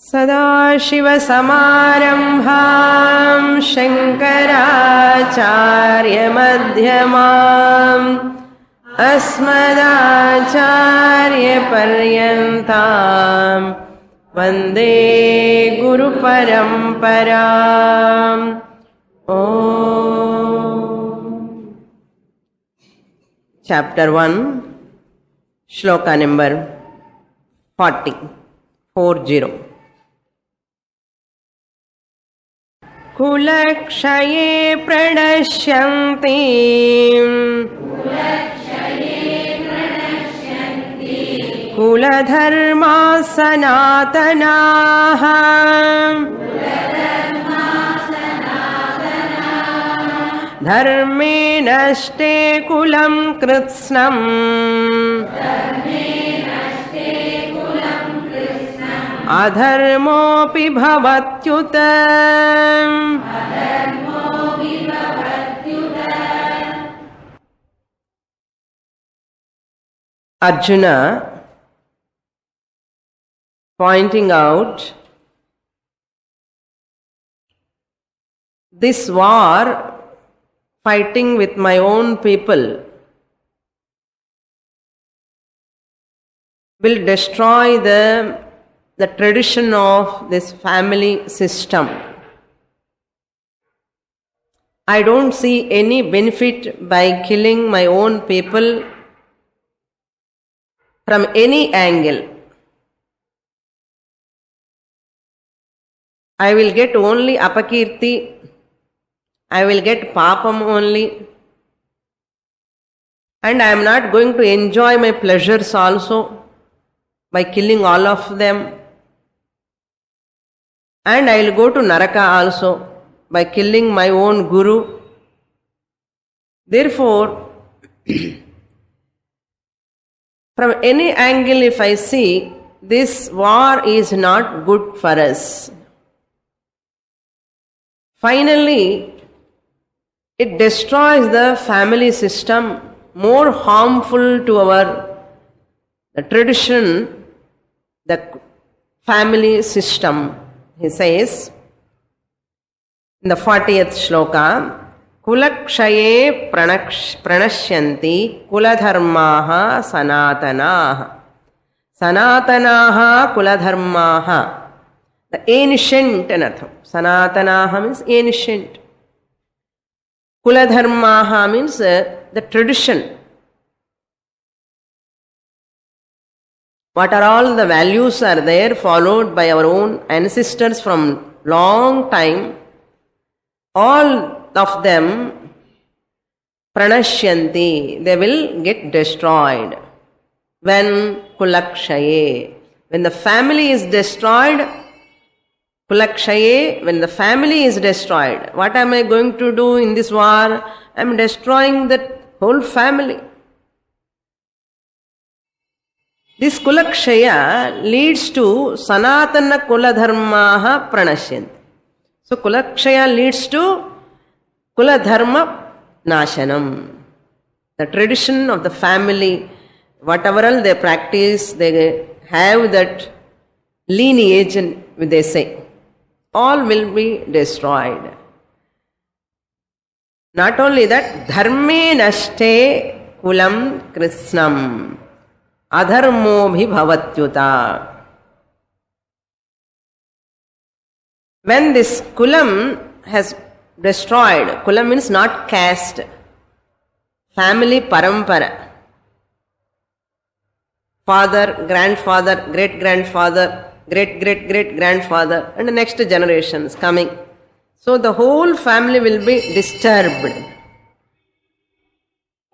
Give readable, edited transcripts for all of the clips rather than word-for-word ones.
सदाशिवसमारम्भां शङ्कराचार्यमध्यमाम् अस्मदाचार्यपर्यन्तां वन्दे गुरुपरम्पराम्। Chapter 1, Shloka number 40. कुलक्षये प्रणश्यन्ति कुलधर्माः सनातनाः धर्मे नष्टे कुलं कृत्स्नम् अधर्मोऽपि भवत्युत। Arjuna pointing out this war, fighting with my own people, will destroy the tradition of this family system. I don't see any benefit by killing my own people from any angle. I will get only apakirti, I will get papam only, and I am not going to enjoy my pleasures also by killing all of them. And I will go to Naraka also by killing my own guru. Therefore, from any angle if I see, this war is not good for us. Finally, it destroys the family system, more harmful to the tradition, the family system. He says in the 40th shloka, Kulakshaye pranashyanti kuladharmaha sanatanaha. Sanatanaha kuladharmaha. The ancient anartham. Sanatanaha means ancient. Kuladharmaha means the tradition. What are all the values are there followed by our own ancestors from long time, all of them pranashyanti, they will get destroyed. When kulakshaye, when the family is destroyed, kulakshaye, when the family is destroyed, what am I going to do in this war? I am destroying the whole family. This kulakshaya leads to sanatana kuladharmaha pranashyanti. So kulakshaya leads to kuladharma nashanam. The tradition of the family, whatever else they practice, they have that lineage, they say, all will be destroyed. Not only that, dharme nashte kulam krishnam. Adharmo bhi bhavatyuta. When this kulam has destroyed, kulam means not caste, family parampara, father, grandfather, great-grandfather, great-great-great-grandfather, and the next generations coming. So the whole family will be disturbed.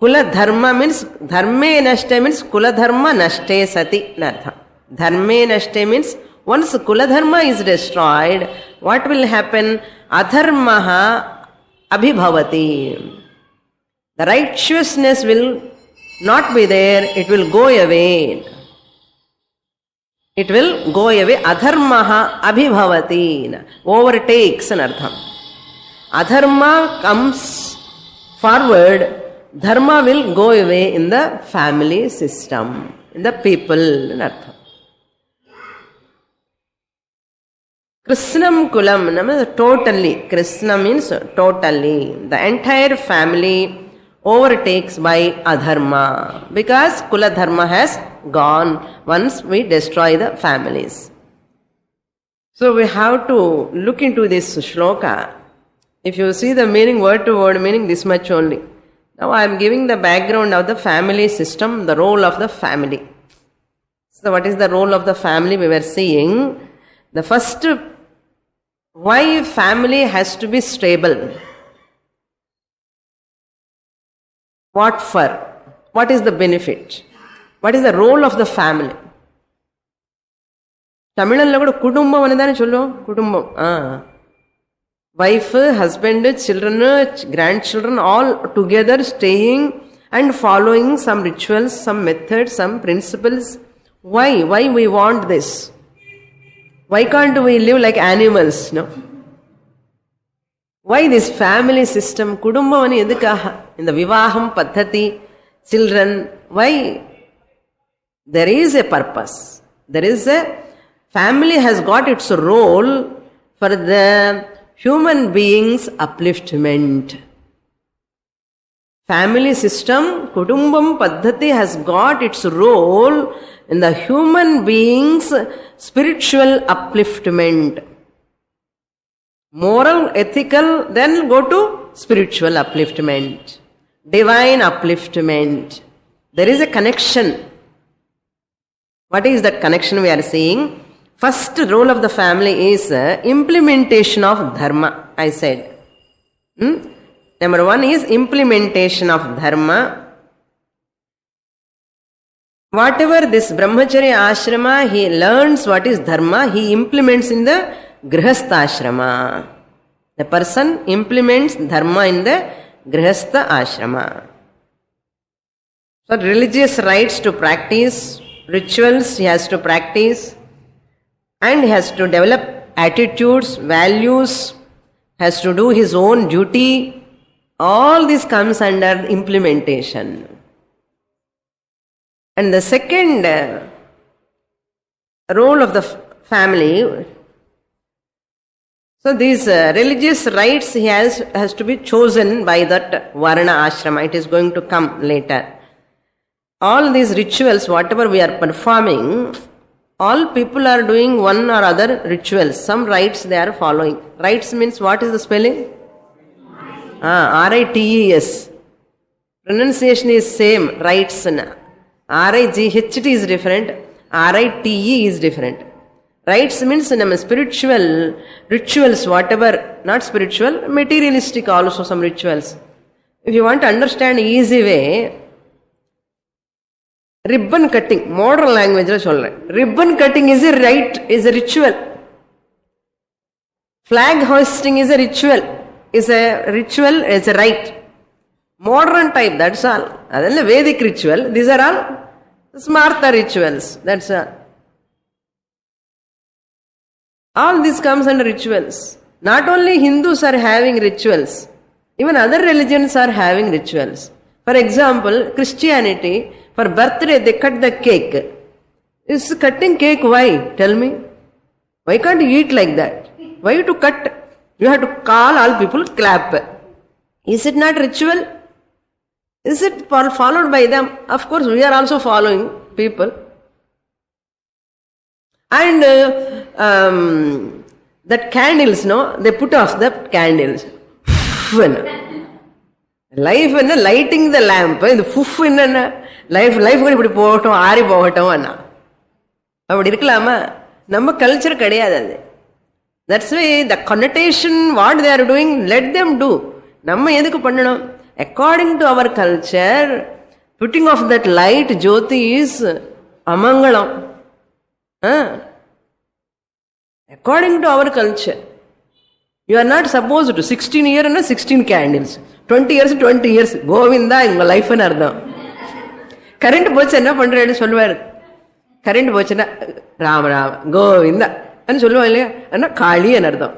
Kula dharma means, dharme nashte means kula dharma nashte sati nartha. Dharme nashte means once kula dharma is destroyed, what will happen? Adharmaha abhibhavati. The righteousness will not be there, it will go away. It will go away. Adharmaha abhibhavati. Overtakes an artham. Adharma comes forward, dharma will go away in the family system, in the people, in artham. Krishnam Kulam, totally. Krishna means totally. The entire family overtakes by adharma. Because Kula Dharma has gone once we destroy the families. So we have to look into this shloka. If you see the meaning, word to word meaning, this much only. Now I am giving the background of the family system, the role of the family. So what is the role of the family? We were seeing the first, why family has to be stable. What for? What is the benefit? What is the role of the family? தமிழ்ல கூட குடும்பம் தானே சொல்லுவோம். குடும்பம், wife, husband, children, grandchildren, all together staying and following some rituals, some methods, some principles. Why we want this? Why can't we live like animals? No. Why this family system? Kudumbam edukkaga? In the vivaham paddhati, children, why? There is a purpose. There is a family has got its role for the human beings' upliftment. Family system, Kudumbam Paddhati, has got its role in the human beings' spiritual upliftment. Moral, ethical, then go to spiritual upliftment, divine upliftment. There is a connection. What is that connection we are seeing? First role of the family is implementation of dharma, I said. Number one is implementation of dharma. Whatever this brahmacharya ashrama, he learns what is dharma, he implements in the grihastha ashrama. The person implements dharma in the grihastha ashrama. So religious rites to practice, rituals he has to practice, and he has to develop attitudes, values, has to do his own duty. All this comes under implementation. And the second role of the family, so these religious rites he has to be chosen by that varna ashrama. It is going to come later. All these rituals, whatever we are performing, all people are doing one or other rituals. Some rites they are following. Rites means what is the spelling? R-I-T-E-S. Pronunciation is same. Rites. R-I-G-H-T is different. R-I-T-E is different. Rites means spiritual rituals, whatever, not spiritual, materialistic also some rituals. If you want to understand easy way, ribbon cutting, modern language la solren. Ribbon cutting is a rite, is a ritual. Flag hoisting is a ritual, is a rite. Modern type, that's all. Adalla Vedic ritual, these are all smarta rituals, that's all. All this comes under rituals. Not only Hindus are having rituals, even other religions are having rituals. For example, Christianity, for birthday they cut the cake. Is cutting cake why? Tell me. Why can't you eat like that? Why to cut? You have to call all people, clap. Is it not ritual? Is it followed by them? Of course, we are also following people. And that candles, no, they put off the candles. Life and lighting the lamp. The fuff in life இப்படி போகட்டும் ஆறி போகட்டும் அண்ணா அப்படி இருக்கலாமா? நம்ம culture கிடையாது அது. That's why the connotation what they are doing, let them do. நம்ம எதுக்கு பண்ணணும்? According to our culture, putting off that light jyoti is amangalam. According to our culture, you are not supposed to 16 years and 16 candles, 20 years 20 years. Govinda inga life nu ardham. Current போச்சு என்ன பண்றேன்னு சொல்லுவாரு. Current போச்சுன்னா ராம ராம கோவிந்தா ன்னு சொல்லுவாங்க இல்லையா? அண்ணா காளி அர்த்தம்.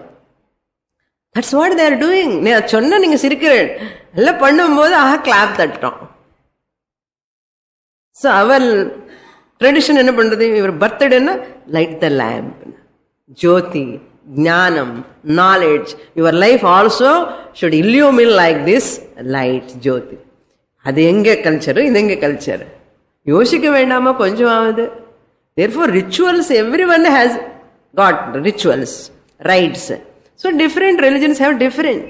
That's what they are doing. சொன்ன நீங்க சிரிக்கிறேன் எல்லாம் பண்ணும்போது கிளாப் தட்டோம். ஸோ அவர் ட்ரெடிஷன் என்ன பண்றது? இவர் பர்த்டேன்னா light the lamp, jyoti, Jnanam, knowledge. Your life also should illumine like this light, Jyoti. அது எங்க கல்ச்சர், இது எங்க கல்ச்சர்? யோசிக்க வேண்டாமா கொஞ்சமாவது? Therefore, rituals, everyone has got rituals, rites. So, different religions have different.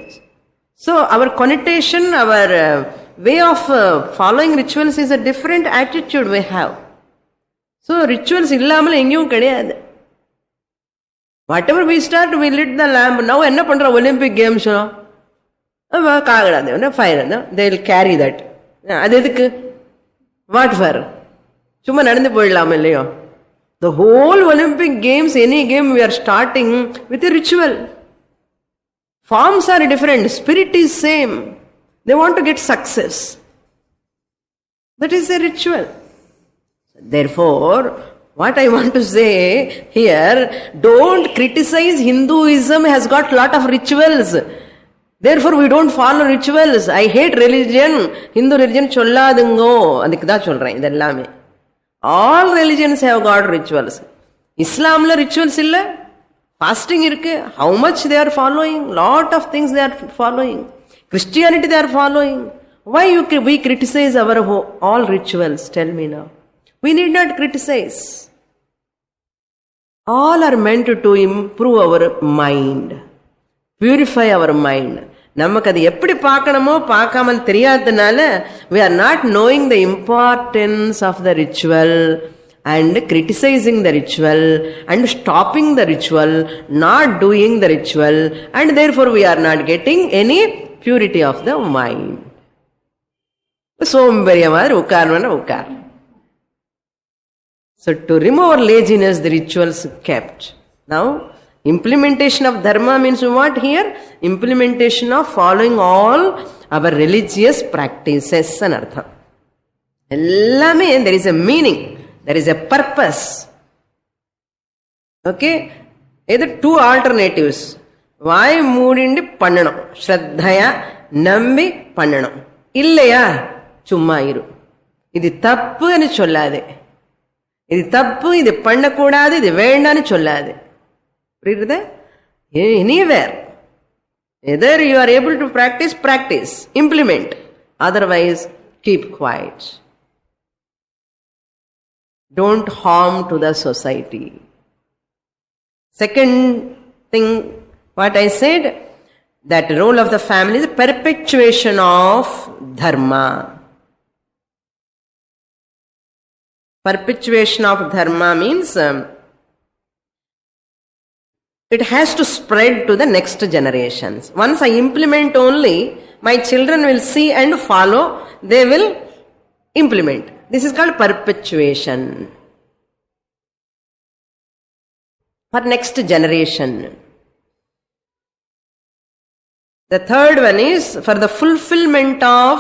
So, our connotation, our way of following rituals is a different attitude we have. So, rituals இல்லாமல் எங்கேயும் கிடையாது. Whatever we start, we lit the lamp. Now, என்ன பண்ற Olympic games? காகடாது, fire, they will carry that. அது எதுக்கு? What for? சும்மா நடந்து போயிடலாம் இல்லையோ? The whole Olympic games, any game we are starting with a ritual. Forms are different, spirit is same. They want to get success. That is a ritual. Therefore, what I want to say here, don't criticize Hinduism has got lot of rituals. Therefore, we don't follow rituals. I hate religion. Hindu religion சொல்லாதுங்கோ. அதுக்கு தான் சொல்றேன் இதெல்லாமே. All religions have got rituals. Islamல rituals இல்ல, fasting இருக்கு. How much they are following? Lot of things they are following. Christianity they are following. Why we criticize our all rituals? Tell me now. We need not criticize. All are meant to improve our mind, purify our mind. நமக்கு அது எப்படி பார்க்கணுமோ பார்க்காமல் தெரியாததுனால we are not knowing the importance of the ritual and criticizing the ritual and stopping the ritual, not doing the ritual, and therefore we are not getting any purity of the mind. சோம்பேறிய மாதிரி உட்கார். So to remove laziness, the rituals kept. Now, implementation of dharma means what here? Implementation of following all our religious practices and artham. Ellame, there is a meaning, there is a purpose. Okay? Either two alternatives. Vaai moodindi pannanam, shraddhaya nambi pannanam. Illaya chumma iru. Idi thappu nu sollade. இது தப்பு, இது பண்ணக்கூடாது, இது வேண்டான்னு சொல்லாது. புரியுது? Anywhere. Either you are able to practice, implement. Otherwise, keep quiet. Don't harm to the society. Second thing, what I said, that role of the family is perpetuation of dharma. Perpetuation of dharma means it has to spread to the next generations. Once I implement only, my children will see and follow, they will implement. This is called perpetuation. For next generation. The third one is for the fulfillment of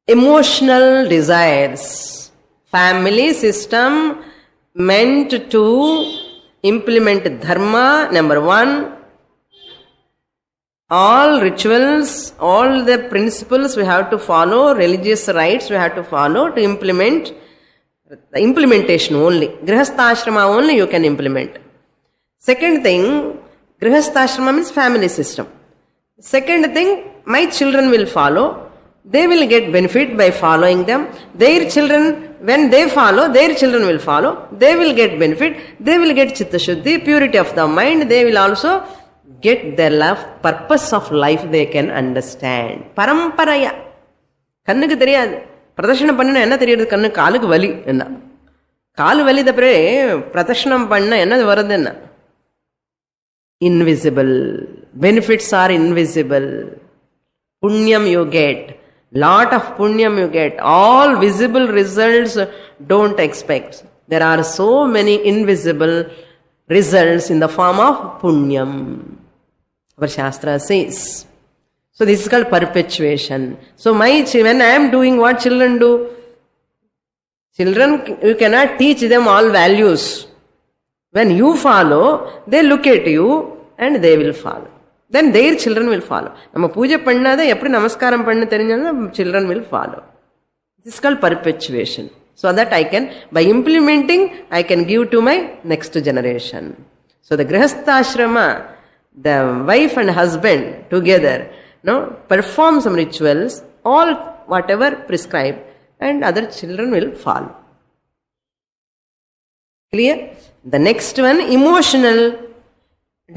emotional desires. Family system meant to implement dharma, number one. All rituals, all the principles we have to follow, religious rites we have to follow to implement. The implementation only. Grihastha only you can implement. Second thing, Grihastha means family system. Second thing, my children will follow. They will get benefit by following them. Their children, when they follow, their children will follow. They will get benefit. They will get chitta shuddhi, purity of the mind. They will also get their love, purpose of life they can understand. Paramparaya. கண்ணுக்கு தெரியாது. பிரதர்ஷனம் பண்ணா என்ன தெரியுது? கண்ணு காலுக்கு வலி என்ன? காலு வலி தப்பறே பிரதர்ஷனம் பண்ணா என்ன வருது என்ன? Invisible. Benefits are invisible. Punyam you get. Lot of punyam you get. All visible results don't expect. There are so many invisible results in the form of punyam. Our Shastra says. So this is called perpetuation. So when I am doing what children do, children, you cannot teach them all values. When you follow, they look at you and they will follow. Then their children will follow. நம்ம பூஜை பண்ணாத எப்படி நமஸ்காரம் பண்ண தெரிஞ்சாலும் children will follow. This is called perpetuation. So that I can, by implementing, I can give to my next generation. So the grihastha the wife and husband together, perform some rituals, all whatever prescribed, and other children will follow. Clear? The next one, emotional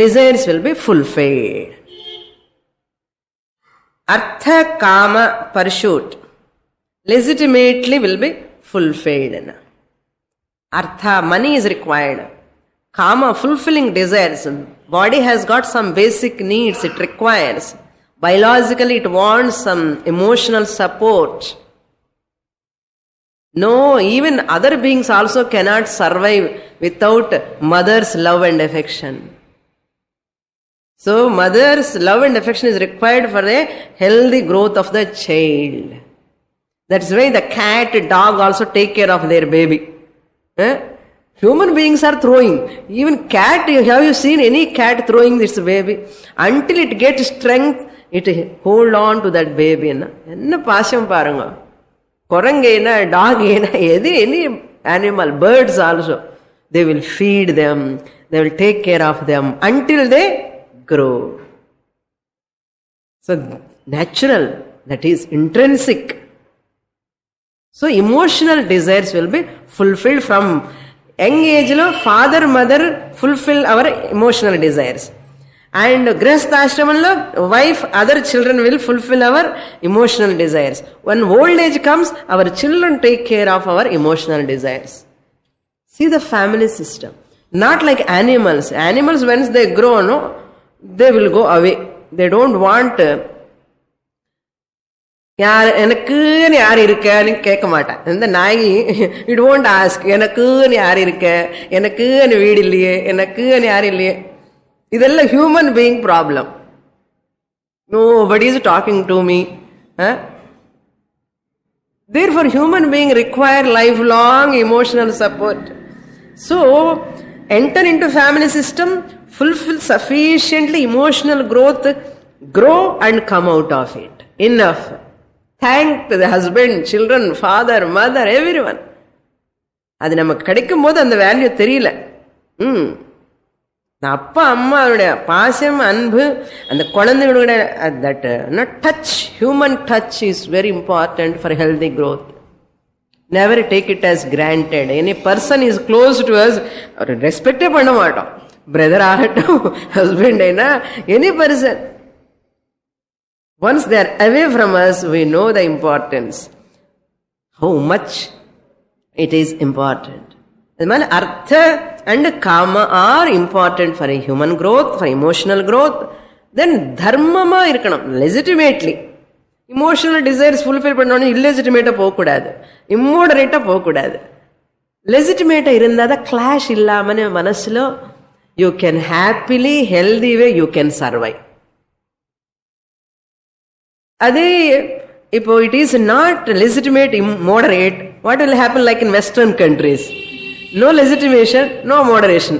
desires will be fulfilled. Artha kama pursuit legitimately will be fulfilled. Artha, money is required. Kama, fulfilling desires. Body has got some basic needs it requires. Biologically it wants some emotional support. No, even other beings also cannot survive without mother's love and affection. So mother's love and affection is required for the healthy growth of the child. That's why the cat, dog also take care of their baby. Human beings are throwing. Even cat, have you seen any cat throwing this baby? Until it gets strength, it hold on to that baby. Enna paasham paranga. Korangena, dog, any animal, birds also. They will feed them. They will take care of them until they grow. So natural, that is intrinsic. So emotional desires will be fulfilled from young age. Father, mother fulfill our emotional desires. And grihasthashramanlo, wife, other children will fulfill our emotional desires. When old age comes, our children take care of our emotional desires. See the family system. Not like animals. Animals, once they grow, they will go away. They don't want எனக்குன்னு யார் இருக்கன்னு கேட்க மாட்டேன். இந்த நாய் it won't ask எனக்குன்னு யார் இருக்க, எனக்குன்னு வீடு இல்லையே, எனக்குன்னு யார் இல்லையே. இதெல்லாம் human being problem. Nobody is talking to me. Therefore human being require lifelong emotional support. So enter into family system, fulfill sufficiently emotional growth, grow and come out of it. Enough. Thank the husband, children, father, mother, everyone. அது நமக்கு கிடைக்கும் போது அந்த value தெரியல. அப்பா அம்மாவுடைய பாசம், அன்பு, அந்த குழந்தைகளுடைய that touch, human touch is very important for healthy growth. Never take it as granted. Any person is close to us, respect பண்ண மாட்டோம். Brother ஆகட்டும், husband అయినా, any person. Once they are away from us, we know the importance. How much it is important. Artha and kama are important for a human growth, for emotional growth. Then dharmama irkanam, legitimately. Emotional desires fulfill பண்ணனும், illegitimate போக கூடாது, immoderate போக கூடாது. Legitimate இருந்தா தான் clash இல்லாம மனசுல you can happily, healthy way you can survive. அதே இப்போ it is not legitimate, immoderate, what will happen like in western countries? No legitimation, no moderation.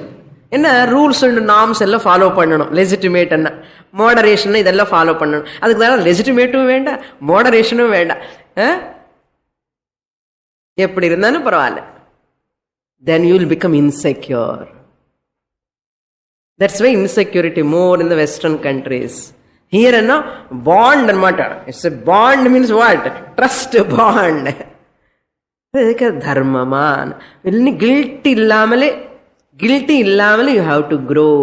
என்ன ரூல்ஸ் அண்ட் நார்ம்ஸ் எல்லாம் ஃபாலோ பண்ணணும். லெஜிட்டிமேட் என்ன, மாடரேஷன் இதெல்லாம் follow பண்ணணும். அதுக்கு தான் லெஜிட்டிமேட்டும் வேண்டாம், மாடரேஷனும் வேண்டாம். எப்படி இருந்தாலும் பரவாயில்ல. Then you will become insecure. That's why insecurity more in the western countries. Here bond anamata. It's a bond means what? Trust bond. Adukku dharmama. Ilni guilty illamale you have to grow.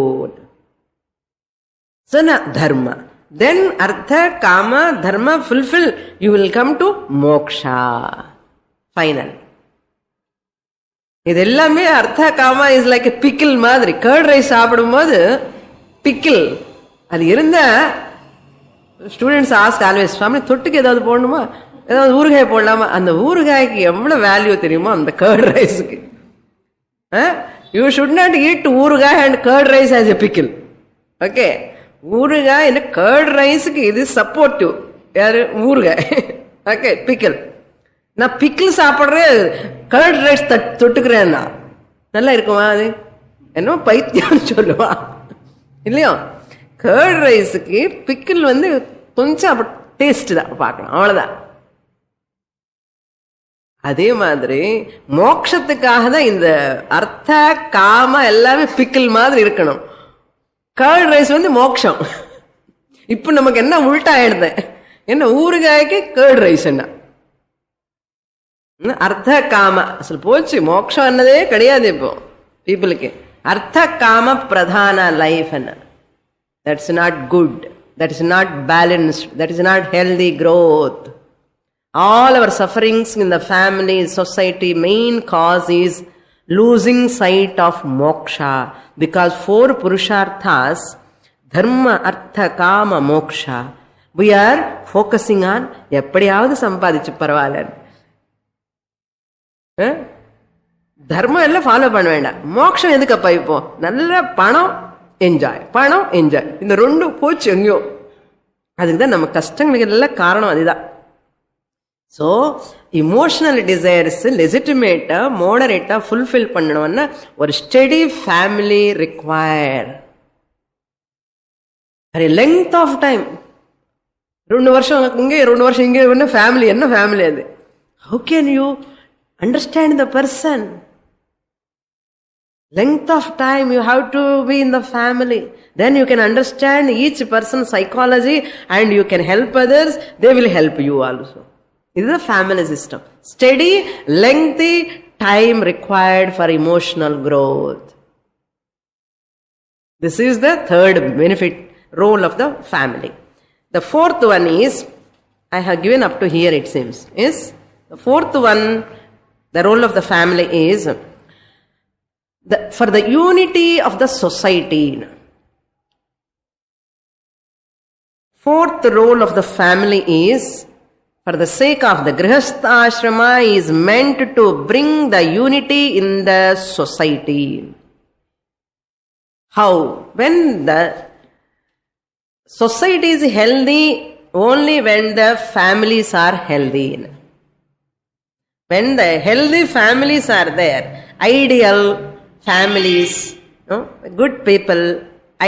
So na dharma. Then artha, kama, dharma fulfill, you will come to moksha. Final. இதெல்லாமே artha kama is like a pickle மாதிரி. Curd rice சாப்பிடும் போது pickle அது இருந்தா students ask always, family தொட்டுக்கு ஏதாவது போடணுமா, ஏதாவது ஊறுகாய் போடலாமா? அந்த ஊறுகாய்க்கு எவ்வளவு வேல்யூ தெரியுமோ அந்த கர்ட் ரைஸுக்கு. You should not eat oorugai and curd rice as a pickle. Okay, ஊறுகாய் என்ன கர்ட் ரைஸுக்கு இது சப்போர்ட்டிவ். யாரு? ஊறுகாய். Okay, pickle. நான் பிக்கிள் சாப்பிட்றேன், கர்ட் ரைஸ் தொட்டுக்கிறேன்னா நல்லா இருக்குமா? அது என்ன பைத்தியம்னு சொல்லுவா இல்லையோ? கர்ட் ரைஸுக்கு பிக்கிள் கொஞ்சம் டேஸ்ட் தான் பார்க்கணும், அவ்வளவுதான். அதே மாதிரி மோட்சத்துக்காக தான் இந்த அர்த்த காம எல்லாமே பிக்கிள் மாதிரி இருக்கணும். கர்ட் ரைஸ் மோட்சம். இப்ப நமக்கு என்ன உள்டா ஆயிடுது, என்ன ஊறுகாய்க்கு கர்ட் ரைஸ் என்ன அர்த்த காம அசல் போச்சு. மோட்சம் என்னதே கிடையாது இப்போ பீப்புளுக்கு. அர்த்த காம பிரதான லைஃப் என்ன, that's not good, that is not balanced, that is not healthy growth. All our sufferings in the family, society, main cause is losing sight of moksha, because 4 purusharthas, dharma, artha, kama, moksha, we are focusing on எப்படியாவது சம்பாதிச்சு பரவாயில்ல, தர்மம் எல்லாம் follow பண்ண வேண்டாம், மோட்சம் எதுக்கப்பா இப்போ, நல்ல பணம் என்ஜாய், பணம் என்ஜாய், இந்த 2 போச்சு எங்கேயோ. அதுக்குதான் நம்ம கஷ்டங்களுக்கு எல்லாம் காரணம் அதுதான். ஸோ இமோஷனல் டிசைர்ஸ் லெஜிட்டிமேட்டா மோடரேட்டா ஃபுல்ஃபில் பண்ணணும்னா ஒரு steady family require. Length of time, 2 வருஷம் இங்கே 2 வருஷம் இங்கே, என்ன ஃபேமிலி, என்ன ஃபேமிலி அது? How can you understand the person? Length of time you have to be in the family. Then you can understand each person's psychology and you can help others. They will help you also. This is a family system. Steady, lengthy time required for emotional growth. This is the third benefit, role of the family. The fourth one is, I have given up to here it seems, is the fourth one, the role of the family is for the unity of the society. Fourth role of the family is, for the sake of the grihastha ashrama, is meant to bring the unity in the society. How? When the society is healthy, only when the families are healthy. When the healthy families are there, ideal families, good people,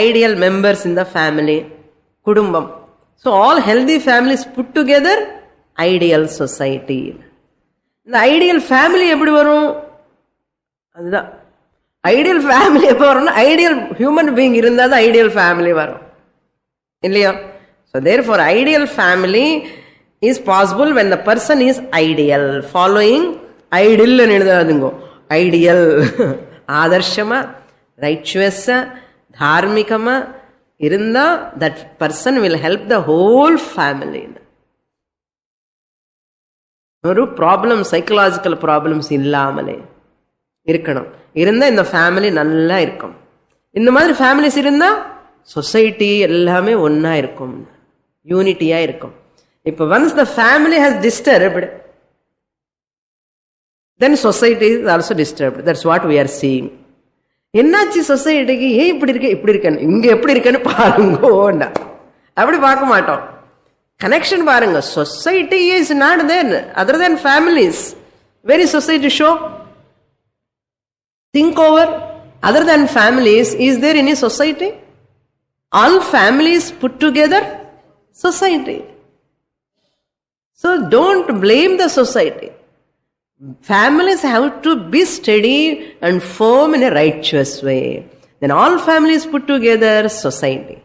ideal members in the family, kudumbam. So all healthy families put together, ideal society. The ideal family eppadi varum? Adha ideal family eppa varum? Ideal human being irundha da ideal family varum illaya. So therefore ideal family is possible when the person is ideal, following ideal nu edutadungo, ideal ஆதர்ஷமா, ரைச்சுவஸா, தார்மிகமா இருந்தா that person will help the whole family. ஒரு problem, psychological problems இல்லாமலே இருக்கணும். இருந்தா இந்த family நல்லா இருக்கும். இந்த மாதிரி ஃபேமிலிஸ் இருந்தா சொசைட்டி எல்லாமே ஒன்னா இருக்கும், யூனிட்டியா இருக்கும். இப்போ once the family has disturbed, then society is also disturbed. That's what we are seeing. என்னாச்சு சொசைட்டிக்கு, ஏன் இப்படி இருக்கு, இப்படி இருக்கேன்னு, இங்க எப்படி இருக்கேன்னு பாருங்க, அப்படி பார்க்க மாட்டோம். கனெக்ஷன் பாருங்க. Society is not there other than families. Where is society show? Think over. Other than families, is there any society? All families put together society. So don't blame the society. Families have to be steady and firm in a righteous way. Then all families put together society.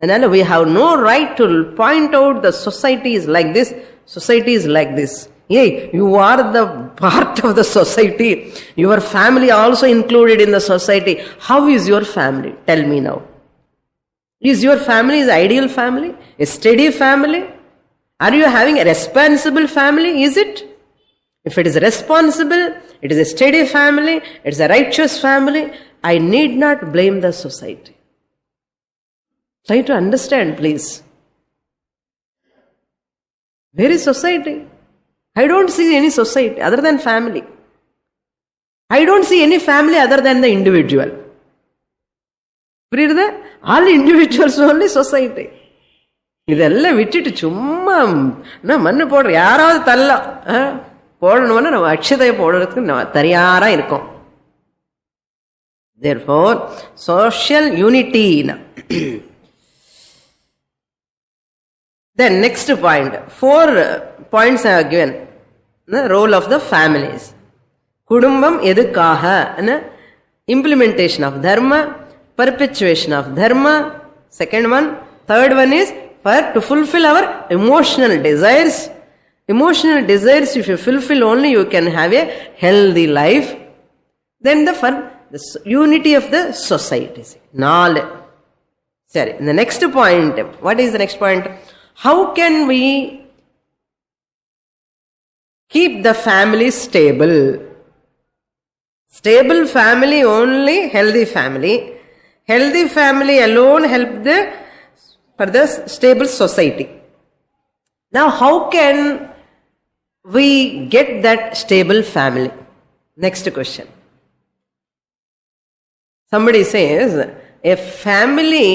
And then we have no right to point out the society is like this, society is like this. Hey, you are the part of the society. Your family also included in the society. How is your family? Tell me now. Is your family an ideal family? A steady family? Are you having a responsible family? Is it? If it is responsible, it is a steady family, it is a righteous family, I need not blame the society. Try to understand, please. Where is society? I don't see any society other than family. I don't see any family other than the individual. புரியுது? All individuals only society. இதெல்லாம் விட்டுட்டு சும்மா மண்ணு போடுற யாராவது தள்ள போடணும்னா நம்ம அக்ஷதையை போடுறதுக்கு நம்ம தயாரா இருக்கோம். Therefore, social unity. Then next point, 4 points I have given. the role of the families. Kudumbam edukaha, implementation of dharma, perpetuation of dharma, second one. Third one is to fulfill our emotional desires. Emotional desires, if you fulfill only, you can have a healthy life. Then the unity of the society. Knowledge. Sorry. The next point. What is the next point? How can we keep the family stable? Stable family only, healthy family. Healthy family alone help for the stable society. Now, how can we get that stable family? Next question. Somebody says, a family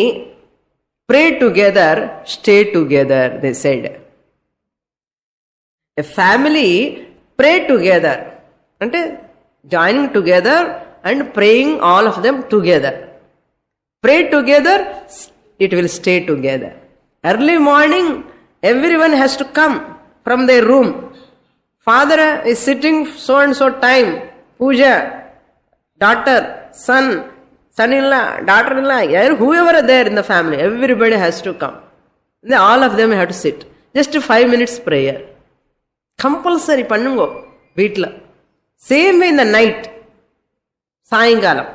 pray together, stay together, they said. A family pray together, ante joining together and praying all of them together. Pray together, it will stay together. Early morning, everyone has to come from their room. Father is sitting so and so time, puja, daughter, son-in-law, daughter-in-law, whoever are there in the family, everybody has to come. Then all of them have to sit. Just 5 minutes prayer. Compulsory pannungo, veetla. Same way in the night, sayangalam.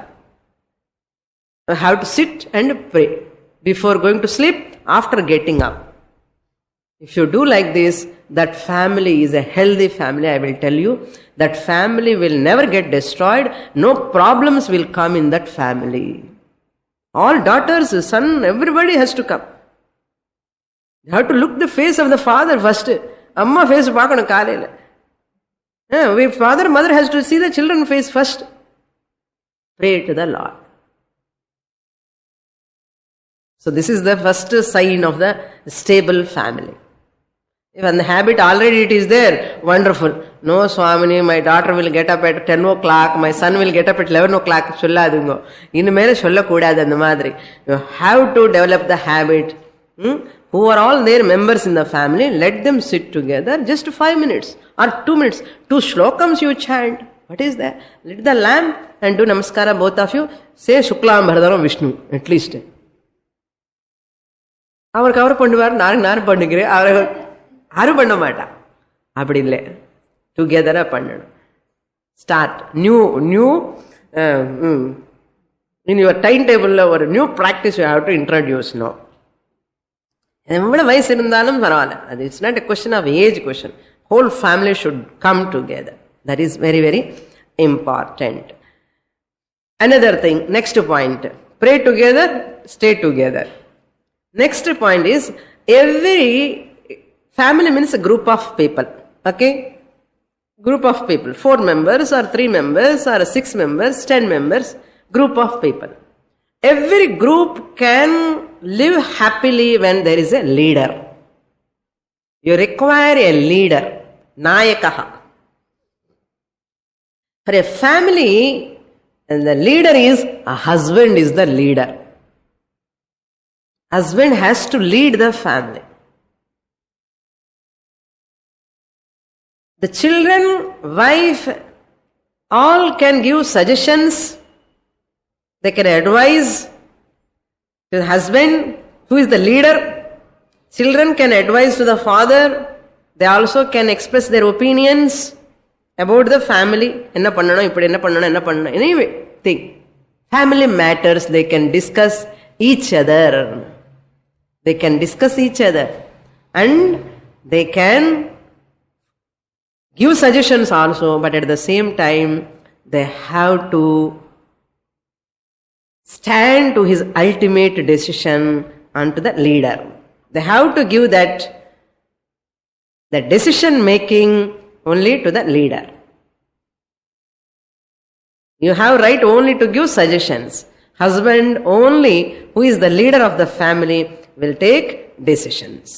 You have to sit and pray before going to sleep, after getting up. If you do like this, that family is a healthy family, I will tell you. That family will never get destroyed. No problems will come in that family. All daughters, son, everybody has to come. You have to look the face of the father first. Amma face paakanu kaalila. Father, mother has to see the children face first. Pray to the Lord. So this is the first sign of the stable family. If the habit already it is there, wonderful. No, Swamini, my daughter will get up at 10 o'clock, my son will get up at 11 o'clock. Solladungo. Inmele solla koodadu and madri. You have to develop the habit. Who are all their members in the family, let them sit together just 5 minutes or 2 minutes. 2 shlokams you chant. What is that? Lit the lamp and do namaskara, both of you. Say Shuklam Bharadaram Vishnu, at least. அவருக்கு அவர் பண்ணுவார், நான் பண்ணுகிறேன், அவர் யாரும் பண்ண மாட்டா. அப்படி இல்லை, டுகெதரா பண்ணணும். Start new in your time டேபிளில் ஒரு new practice you have to introduce. No, எவ்வளோ வயசு இருந்தாலும் பரவாயில்ல, அது it's not a question of age question. Whole family should come together. That is very very important. Another thing, next point, pray together, stay together. Next point is, every family means a group of people. Okay? Group of people. 4 members or 3 members or 6 members, 10 members, group of people. Every group can live happily when there is a leader. You require a leader. Nayakaha. For a family, the leader is, a husband is the leader. Husband has to lead the family. The children, wife, all can give suggestions. They can advise to the husband, who is the leader. Children can advise to the father. They also can express their opinions about the family. Enna pannanum, ipdi enna pannanum, enna pannanum. Anything. Family matters, they can discuss each other. They can discuss each other. And they can give suggestions also, but at the same time, they have to stand to his ultimate decision and to the leader. They have to give the decision making only to the leader. You have right only to give suggestions. Husband only, who is the leader of the family, will take decisions.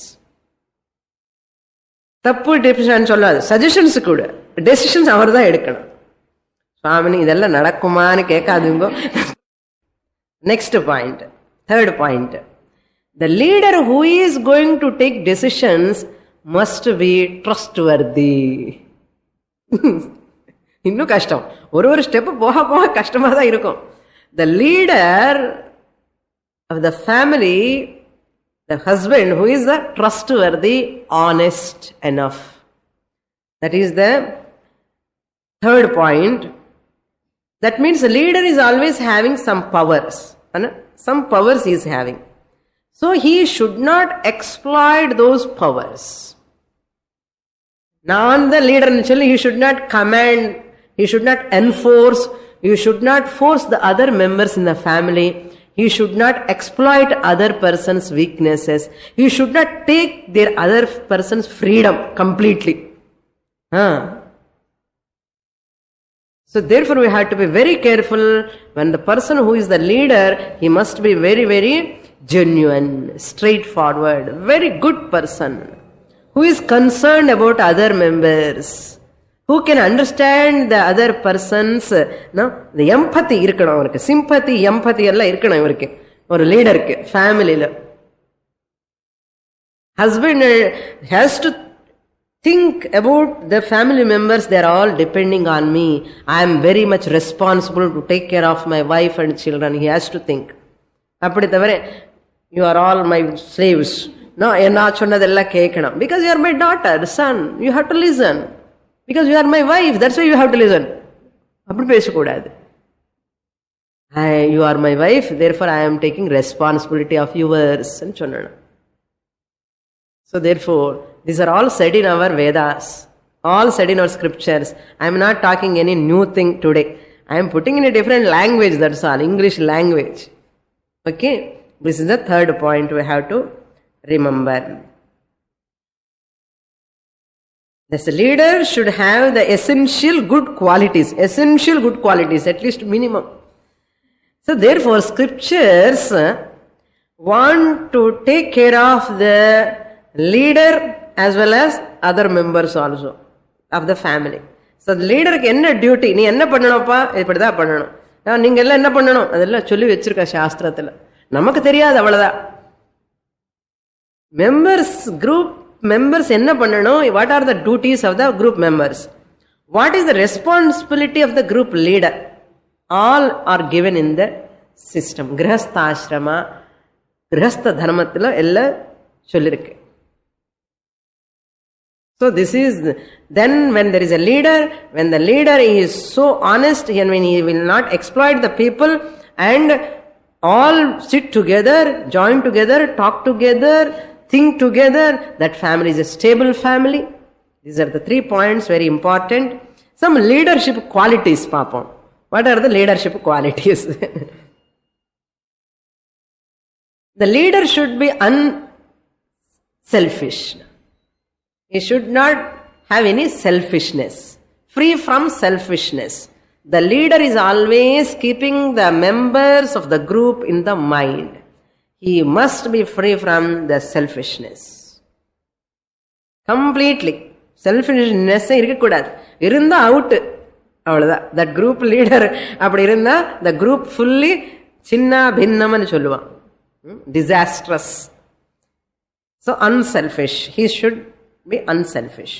தப்பு decision சொல்லாது, suggestions கூட. Decisions அவர் தான் எடுக்கணும். சுவாமினி இதெல்லாம் நடக்குமான்னு கேட்காதுங்க. Next point, third point, the leader who is going to take decisions must be trustworthy. இன்னும் கஷ்டம். ஒரு ஸ்டெப் போக போக கஷ்டமா தான் இருக்கும். The leader of the family, the husband who is the trustworthy, honest enough. That is the third point. That means the leader is always having some powers. Some powers he is having. So he should not exploit those powers. நான் the leader னு சொல்லி he should not command, he should not enforce, he should not force the other members in the family. He should not exploit other person's weaknesses. He should not take their other person's freedom completely. So therefore we have to be very careful. When the person who is the leader, he must be very, very genuine, straightforward, very good person, who is concerned about other members, who can understand the other person's the empathy இருக்கணும் அவருக்கு. sympathy, empathy எல்லாம் இருக்கணும் இவருக்கு, ஒரு லீடருக்கு ஃபேமிலியில. Husband has to think about the family members. They are all depending on me. I am very much responsible to take care of my wife and children. He has to think. அப்படி தவிர you are all my slaves, no, என்ன சொன்னதெல்லாம் கேட்கணும். Because you are my daughter, son, you have to listen. Because you are my wife, that's why you have to listen. அப்படி பேசக்கூடாது. You are my wife, therefore I am taking responsibility of yours ன்னு சொல்லணும். So therefore these are all said in our Vedas, all said in our scriptures. I am not talking any new thing today. I am putting in a different language, that's all, English language. Okay, this is the third point we have to remember. This leader should have the essential good qualities, at least minimum. So therefore scriptures want to take care of the leader as well as other members also of the family. So the leader க்கு என்ன duty, நீ என்ன பண்ணணும்ப்பா, இப்படிதான் பண்ணணும், நீங்க எல்லாம் என்ன பண்ணணும், அதெல்லாம் சொல்லி வச்சிருக்க சாஸ்திரத்துல. நமக்கு தெரியாது அவ்வளவுதான். group members என்ன பண்ணணும், what are the duties of the group members, what is the responsibility of the group leader, all are given in the system. கிரஹஸ்த Ashrama, கிரஹஸ்த தர்மத்துல எல்லாம் சொல்லிருக்கு. So this is, then when there is a leader, when the leader is so honest and when he will not exploit the people and all sit together, join together, talk together, think together, that family is a stable family. These are the 3 points, very important. Some leadership qualities paapom. What are the leadership qualities? The leader should be unselfish. He should not have any selfishness, free from selfishness. The leader is always keeping the members of the group in the mind. He must be free from the selfishness. Completely. Selfishness இருக்கக்கூடாது. இருந்தா out, அவ்வளவுதான். That group leader அப்படி இருந்தா the group fully சின்ன பின்னம்னு சொல்லுவான், disastrous. So unselfish. He should be unselfish.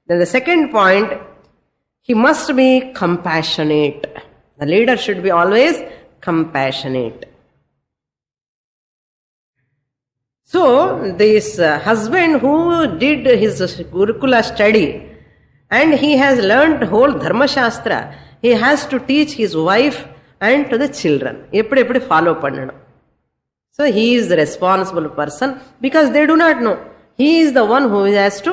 Then the second point, he must be compassionate. The leader should be always compassionate. So this husband who did his Gurukula study and he has learned whole Dharma Shastra, he has to teach his wife and to the children. எப்படி follow பண்ணணும். So he is the responsible person because they do not know. He is the one who has to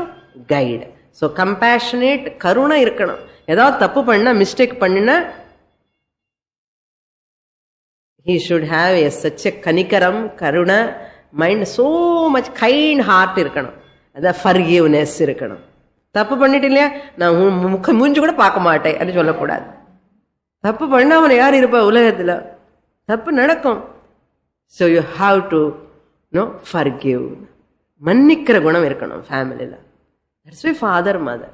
guide. So compassionate, karuna இருக்கணும். ஏதாவது தப்பு பண்ணா, mistake பண்ணினா, he should have such a kanikaram, karuna mind, so much kind heart இருக்கணும். அத forgiveness இருக்கணும். தப்பு பண்ணிட்டு இல்லையா, நான் மூஞ்சி கூட பார்க்க மாட்டேன் அப்படி சொல்லக்கூடாது. தப்பு பண்ணாம யார் இருப்பா உலகத்துல? தப்பு நடக்கும். So you have to forgive. மன்னிக்கிற குணம் இருக்கணும் ஃபேமிலியில. That's why father, mother.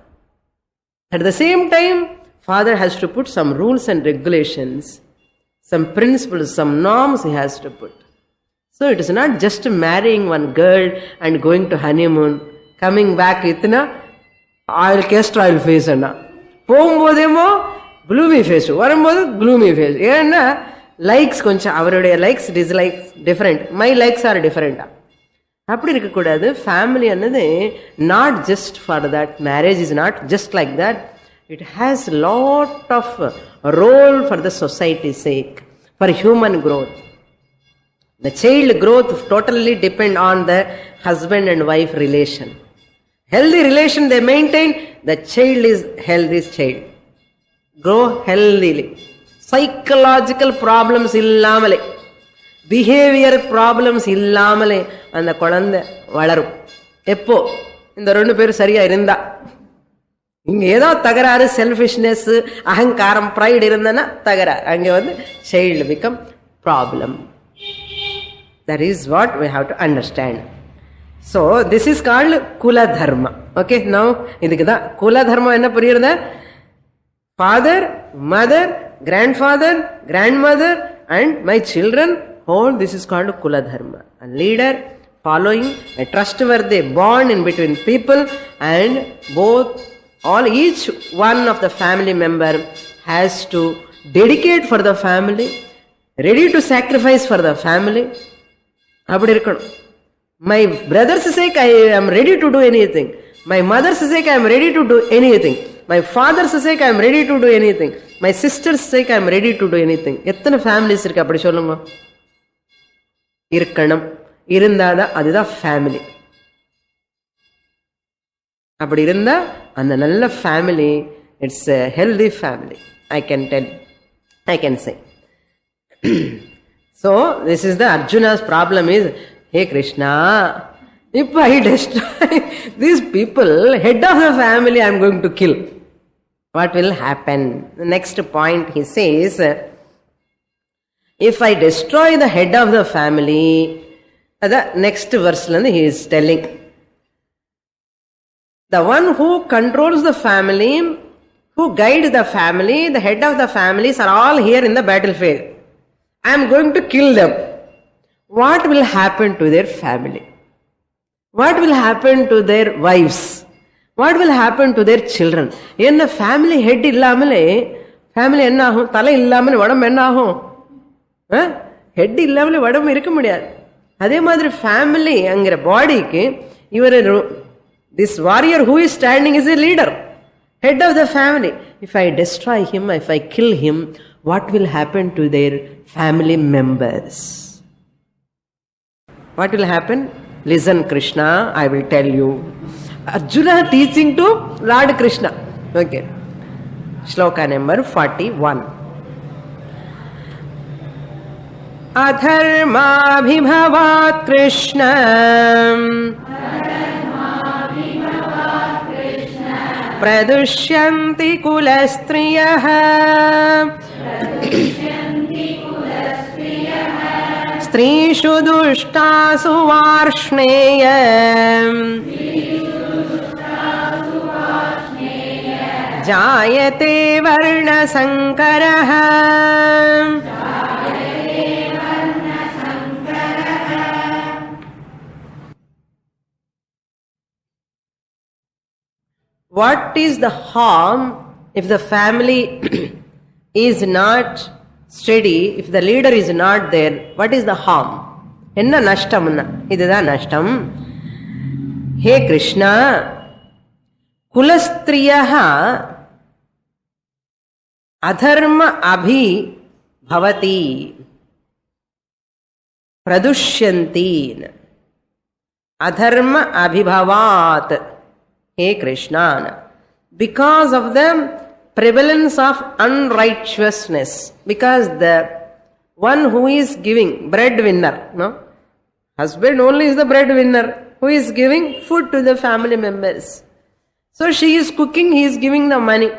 At the same time, father has to put some rules and regulations, some principles, some norms he has to put. So it is not just marrying one girl and going to honeymoon, coming back with oil, castor oil face and போகும்போதேமோ gloomy face, வரும்போது gloomy face. ஏன்னா likes கொஞ்சம் அவருடைய likes dislikes different, my likes are டிஃப்ரெண்டா. அப்படி இருக்கக்கூடாது. Family அன்னது not just for that, marriage is not just like that. It has lot of role for the society sake, for human growth. The child growth totally depend on the husband and wife relation. Healthy relation they maintain, the child is healthy child. Grow healthily. Psychological problems இல்லாமலே, behaviour problems இல்லாமலே அந்த குழந்தை வளரும். எப்போ இந்த 2 பேரும் சரியா இருந்தா. இங்க ஏதோ தகராறு, செல்ஃபிஷ்னஸ், அகங்காரம், ப்ரைடு இருந்தனா தகராறு, அங்க child become problem. That is what we have to understand. So this is called Kula Dharma. Okay, now இதுக்கு தான் Kula Dharma என்ன புரியுறதா? Father, mother, grandfather, grandmother and my children, all this is called Kula Dharma. A leader following a trustworthy bond in between people, and each one of the family member has to dedicate for the family, ready to sacrifice for the family. அப்படி இருக்கணும். My brothers sake I am ready to do anything, my mother's sake I am ready to do anything, my father's sake I am ready to do anything, my sister's sake I am ready to do anything. எத்தனை families இருக்கு அப்படி சொல்லுங்க. இருக்கணும். இருந்தாதான் அதுதான் family. அப்படி இருந்தா அந்த நல்ல family, it's a healthy family, I can say. So this is the Arjuna's problem is, hey Krishna, if I destroy these people, head of the family I am going to kill, what will happen? The next point he says, if I destroy the head of the family, the next verse he is telling, the one who controls the family, who guides the family, the head of the families are all here in the battlefield. I am going to kill them. What will happen to their family? What will happen to their wives? What will happen to their children? என்ன family head இல்லாமலே family என்ன ஆகும்? தலை இல்லாமலே உடம்பு என்ன ஆகும்? Head இல்லாமலே உடம்பு இருக்க முடியாது. அதே மாதிரி ஃபேமிலி அங்கிற பாடிக்கு இவர், this warrior who is standing is a leader, head of the family. If I destroy him, if I kill him, what will happen to their family members? What will happen? Listen Krishna, I will tell you. Arjuna teaching to Lord Krishna. Okay. Shloka number 41. Adharmabhibhavat Krishna pradushyanti kulastriyah स्त्रीषु दुष्टासु वार्ष्णेय जायते वर्णसंकरः. What is the harm if the family is not steady, if the leader is not there? What is the harm? என்ன நஷ்டம்னா இதுதான் நஷ்டம். ஹே கிருஷ்ணா, குலஸ்திரியः அதர்ம அபி பவதி பிரதுஷ்யந்தி. அதர்ம அபிபவாத், ஹே Krishna, because of the prevalence of unrighteousness, because the one who is giving, breadwinner, no, husband only is the breadwinner, who is giving food to the family members. So she is cooking, he is giving the money.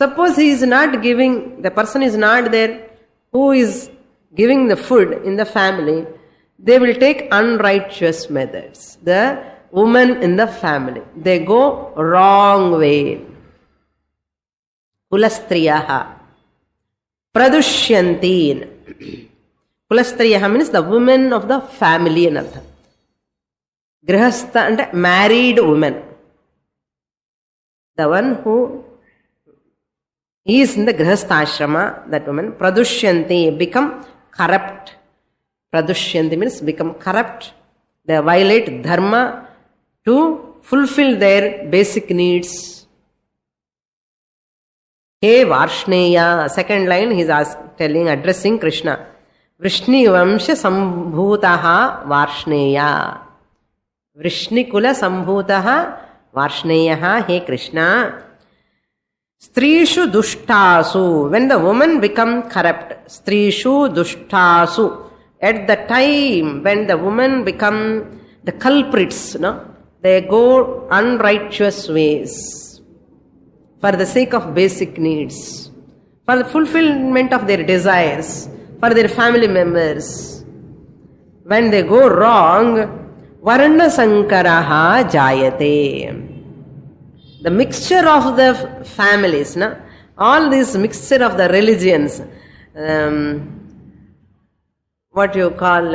Suppose he is not giving, the person is not there who is giving the food in the family, they will take unrighteous methods. The women in the family, they go wrong way. Kulastriyaha pradushyanti. Kulastriyaha means the women of the family in artha. Grihastha and married woman, the one who is in the grihastha that woman. Pradushyanti, become corrupt. Pradushyanti means become corrupt. They violate dharma to fulfill their basic needs. Hey Varshneya, second line he is addressing Krishna. Vrishni Vamsha Sambhutaha Varshneya. Vrishnikula Sambhutaha Varshneyaha, hey Krishna. Strishu Dushtasu, when the woman become corrupt. Strishu Dushtasu, at the time when the woman become the culprits, no? They go unrighteous ways for the sake of basic needs, for the fulfillment of their desires, for their family members. When they go wrong, Varna Sankaraha Jayate. The mixture of the families, no? All this mixture of the religions, what you call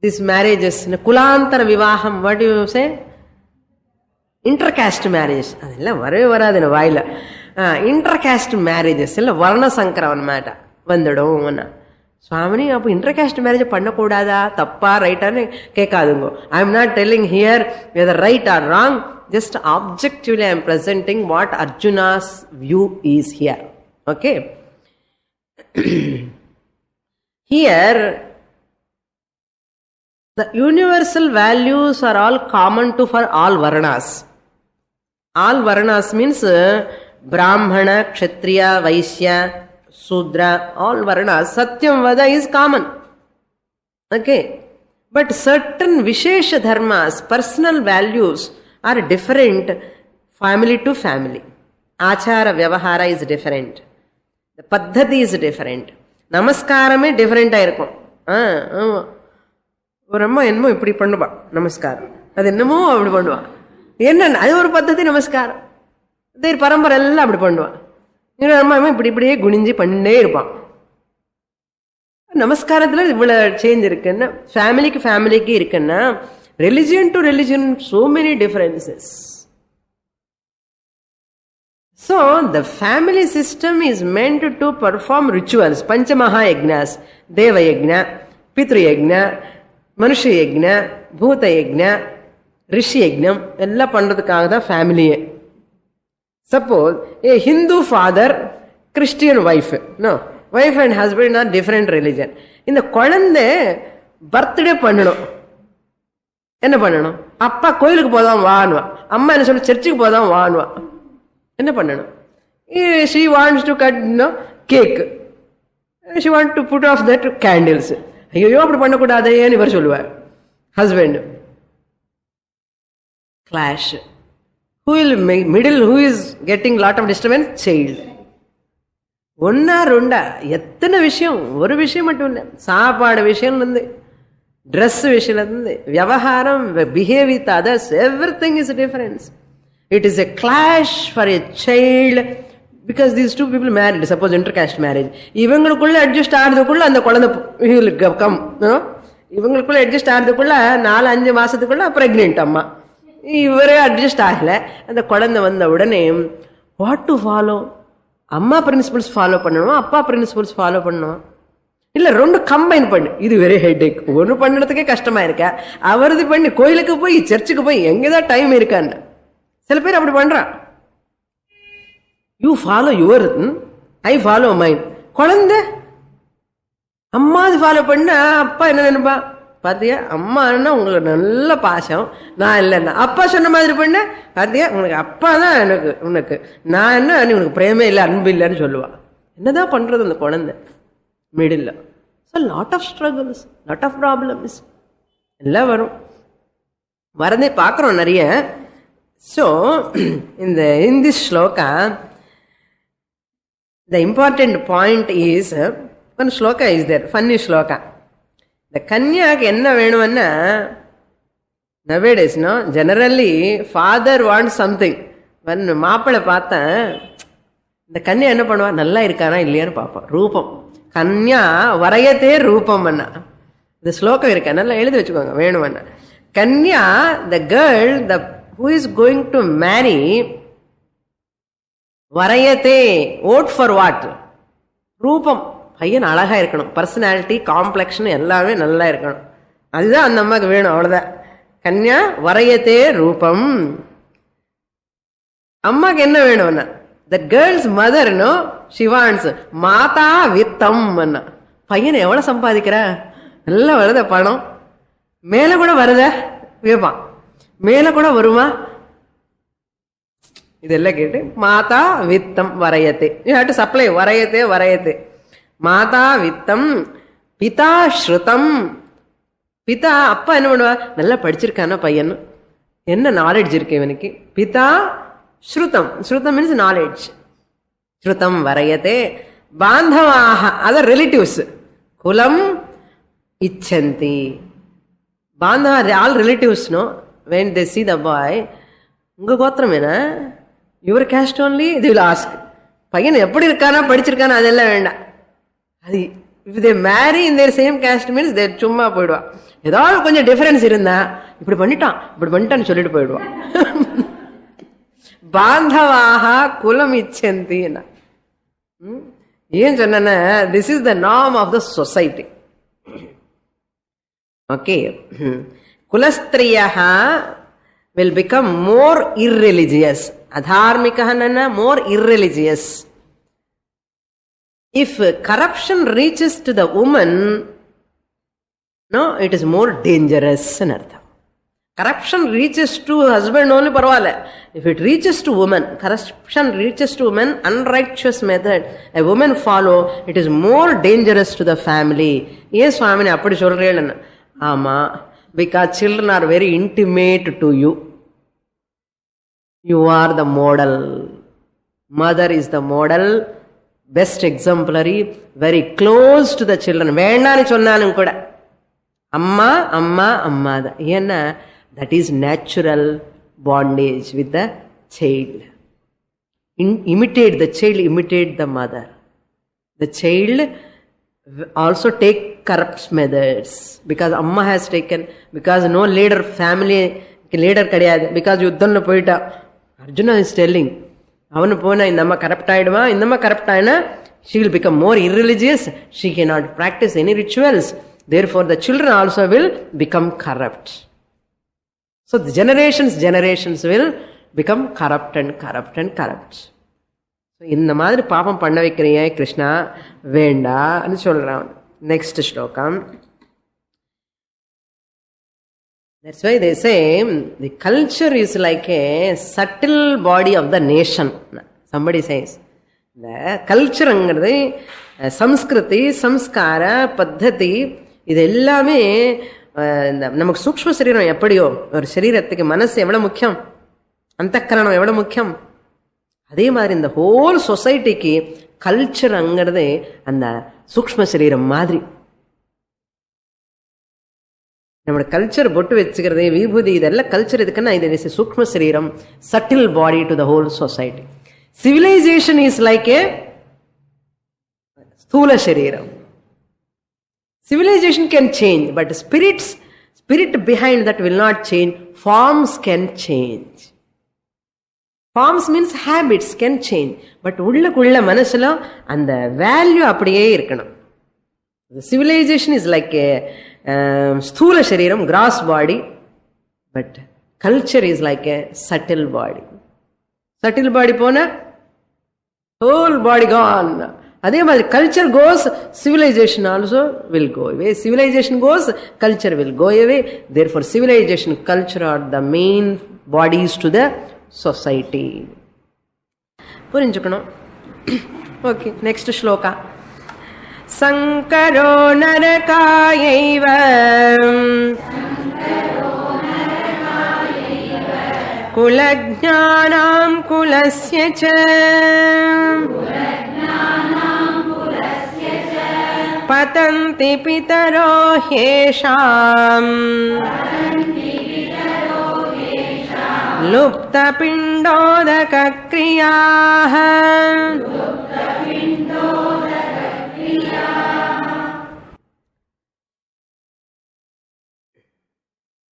these marriages, Kulantara Vivaham, what do you say? Intercaste marriages. Intercaste marriages, Varna Sankara Mata, Vandadona. Swamini, appo intercaste marriage pannakoodada, tappa, right or kekadungo. I am not telling here whether right or wrong, just objectively I am presenting what Arjuna's view is here. Okay? Here, the universal values are all common to for all Varnas. All Varnas means Brahmana, Kshatriya, Vaishya, Sudra, all Varnas. Satyam Vada is common. Okay. But certain Vishesha Dharmas, personal values are different family to family. Achara Vyavahara is different. The Paddhati is different. Namaskarame different ஆயிருக்கும். ஒரு அம்மா என்னமோ இப்படி பண்ணுவா நமஸ்காரம், அது என்னமோ அப்படி பண்ணுவா. என்ன அது ஒரு பద్ధதி நமஸ்காரம், அதே பரம்பரை எல்லாம் அப்படி பண்ணுவான். இன்னொரு அம்மா இப்படி இப்படியே குனிஞ்சு பண்ணிட்டே இருப்பான். நமஸ்காரத்துல இவ்வளவு சேஞ்ச் இருக்குன்னா, ஃபேமிலிக்கு ஃபேமிலிக்கு இருக்குன்னா, religion to religion so many differences. So the family system is meant to perform rituals, Panchamaha Yajnas, Deva Yajna, Pitru Yajna, Manusha Yajna, Bhuta Yajna, Rishi Yajnam, ella pandradhukkaga da family. Suppose a Hindu father, Christian wife, no, wife and husband are different religion. இந்த குழந்தை birthday பண்ணணும், என்ன பண்ணணும்? அப்பா கோயிலுக்கு போதான் வானுவா, அம்மா என்ன சொல்ல சர்ச்சுக்கு போதான் வானுவா. என்ன பண்ணணும்? She wants to cut cake, she wants to put off that candles. ஐயோ அப்படி பண்ணக்கூடாதேன்னு இவர் சொல்லுவார் husband. Clash. Who will middle, who is getting lot of disturbance? Child. ஒன்னா ரெண்டா எத்தனை விஷயம், ஒரு விஷயம் மட்டும் இல்லை, சாப்பாடு விஷயம் இருந்து, ட்ரெஸ் விஷயம் இருந்து, விவகாரம், behave with others, everything is difference. It is a clash for a child because these two people married, suppose intercaste marriage. இவங்களுக்குள்ள அட்ஜஸ்ட் ஆகிறதுக்குள்ள அந்த குழந்தை கம், இவங்களுக்குள்ள அட்ஜஸ்ட் ஆகிறதுக்குள்ள 4-5 மாசத்துக்குள்ள பிரெக்னென்ட் அம்மா. இவரே அட்ஜஸ்ட் ஆகல, அந்த குழந்தை வந்த உடனே வாட் டு ஃபாலோ? அம்மா பிரின்சிபல்ஸ் ஃபாலோ பண்ணணும், அப்பா பிரின்சிபல்ஸ் ஃபாலோ பண்ணணும், இல்ல ரெண்டு கம்பைன் பண்ணு. இது வெரி ஹெட்டேக், ஒன்று பண்ணுறதுக்கே கஷ்டமா இருக்க, அவரது பண்ணி கோயிலுக்கு போய் சர்ச்சுக்கு போய் எங்கேதான் டைம் இருக்கான்னு சில பேர் அப்படி பண்றான். You follow your, I follow mind. குழந்தை அம்மாது ஃபாலோ பண்ண அப்பா என்ன நினைப்பா? பாத்தியா, அம்மான்னா உங்களுக்கு நல்ல பாசம், நான் இல்லைன்னா. அப்பா சொன்ன மாதிரி பண்ண பாத்தியா, உனக்கு அப்பா தான் எனக்கு, உனக்கு நான் என்ன உனக்கு பிரேமே இல்லை, அன்பு இல்லைன்னு சொல்லுவா. என்னதான் பண்றது அந்த குழந்தை middle? So lot of struggles, lot of problems எல்லாம் வரும், வரதே பார்க்குறோம் நிறைய. So in this shloka, the important point is, one shloka is there, funny shloka. The கன்யாக்கு என்ன வேணும்னா, nowadays no, generally father wants something. மாப்பிள்ளை பார்த்தேன், இந்த கன்யா என்ன பண்ணுவா, நல்லா இருக்கானா இல்லையான்னு பார்ப்போம். ரூபம், கன்யா வரையத்தே ரூபம் அண்ணா. இந்த ஸ்லோகம் இருக்க நல்லா எழுதி வச்சுக்கோங்க வேணும்னா. Kanya, the girl, who is going to marry, வரையத்தே, ஓட் ஃபார் வாட்? ரூபம். பையன் அழகா இருக்கணும், பர்சனாலிட்டி, காம்ப்ளெக்ஷன் எல்லாமே நல்லா இருக்கணும். அதுதான் அந்த அம்மாவுக்கு வேணும், அவ்வளவுதான். கன்யா வரையத்தே ரூபம். அம்மாக்கு என்ன வேணும்னா, that girl's mother, no, she wants மாதா வித்தம். பையன் எவ்வளவு சம்பாதிக்கிற, நல்லா வருத பணம், மேல கூட வருத வேப்பான், மேல கூட வருமா, இதெல்லாம் கேட்டு மாதா வித்தம் வரையத்தே. யூ ஹேவ் டு சப்ளை வரையத்தே வரையத்தே. மாதா வித்தம் பிதா ஸ்ருதம். பிதா அப்பா என்ன பண்ணுவா, நல்லா படிச்சிருக்கானா பையன், என்ன நாலேஜ் இருக்கு இவனுக்கு. பிதா ஸ்ருதம், ஸ்ருதம் மீன்ஸ் நாலேஜ். ஸ்ருதம் வரையத்தே. பாந்தவாக, அதர் ரிலேட்டிவ்ஸ். குலம் இச்சந்தி. பாந்தவா all relatives, no, when they see the boy, உங்க கோத்திரம் என்ன, your caste only, they will ask. பையன் எப்படி இருக்கானா படிச்சிருக்கானா அதெல்லாம் வேண்டாம். அது if they marry in their same caste means they சும்மா போயிடுவா. ஏதாவது கொஞ்சம் டிஃபரன்ஸ் இருந்தா இப்படி பண்ணிட்டான்னு சொல்லிட்டு போயிடுவான். பாந்தவாக குலம் இச்சந்தி. ஏன் சொன்ன, this is the norm of the society. Okay, குலஸ்திரியா will become more irreligious. adharmikah more irreligious. If corruption reaches to the woman, no, it is more dangerous in artha. Corruption reaches to husband only parvala. If it reaches to woman, corruption reaches to woman, unrighteous method a woman follow, it is more dangerous to the family. Yes, Swamini appadi solreen. Ama, because children are very intimate to you. You are the model. Mother is the model, best exemplary, very close to the children. வேண்டான்னு சொன்னாலும் கூட அம்மா அம்மா அம்மா தான். ஏன்னா that is natural bondage with the child. Imitate the child, imitate the mother. The child also take corrupt methods because amma has taken, because no leader, family leader கிடையாது, because யுத்தம்னு போயிட்டா. Arjuna is telling, அவனு போனா இந்த அம்மா corrupt ஆயிடுவா, இந்த அம்மா corrupt ஆயினா she will become more irreligious, she cannot practice any rituals, therefore the children also will become corrupt. So the generations will become corrupt and corrupt and corrupt. So இந்த மாதிரி பாபம் பண்ண வைக்கிறியே கிருஷ்ணா, வேண்டான்னு சொல்றான். நெக்ஸ்ட் ஸ்லோகம். That's why they say the culture is like a subtle body of the nation. Somebody says the culture அங்கிறது சம்ஸ்கிருதி, சம்ஸ்கார, பத்ததி, இது எல்லாமே நமக்கு சூக்ஷ்ம சரீரம் எப்படியோ, ஒரு சரீரத்துக்கு மனசு எவ்வளவு முக்கியம், அந்தக்கரணம் எவ்வளவு முக்கியம், அதே மாதிரி இந்த ஹோல் சொசைட்டிக்கு கல்ச்சர் அங்கிறது அந்த சூக்ஷ்ம சரீரம் மாதிரி. நம்மளோட கல்ச்சர் பொட்டு வச்சுக்கிறது, விபூதி, இதெல்லாம் கல்ச்சர். இதுக்குன்னா இது சூக்ஷ்ம சரீரம், subtle body to the whole society. Civilization is like a ஸ்தூல சரீரம். Civilization can change, but spirit behind that will not change. Forms can change. Forms means habits can change. But உள்ளுக்குள்ள மனசுல அந்த வேல்யூ அப்படியே இருக்கணும். The civilization is like a ஸ்தூல சரீரம், gross body, but culture is like a subtle body. Subtle body போனா whole body gone. அதே மாதிரி culture goes, civilization also will go away. Civilization goes, culture will go away. Therefore civilization, culture are the main bodies to the society. புரிஞ்சுக்கணும். Okay, next shloka. சங்கரோ நரகாயைவ குலஜ்ஞானாம் குலஸ்ய ச பதந்தி பிதரோ Hesham லுப்த பிண்டோதக க்ரியாஹ.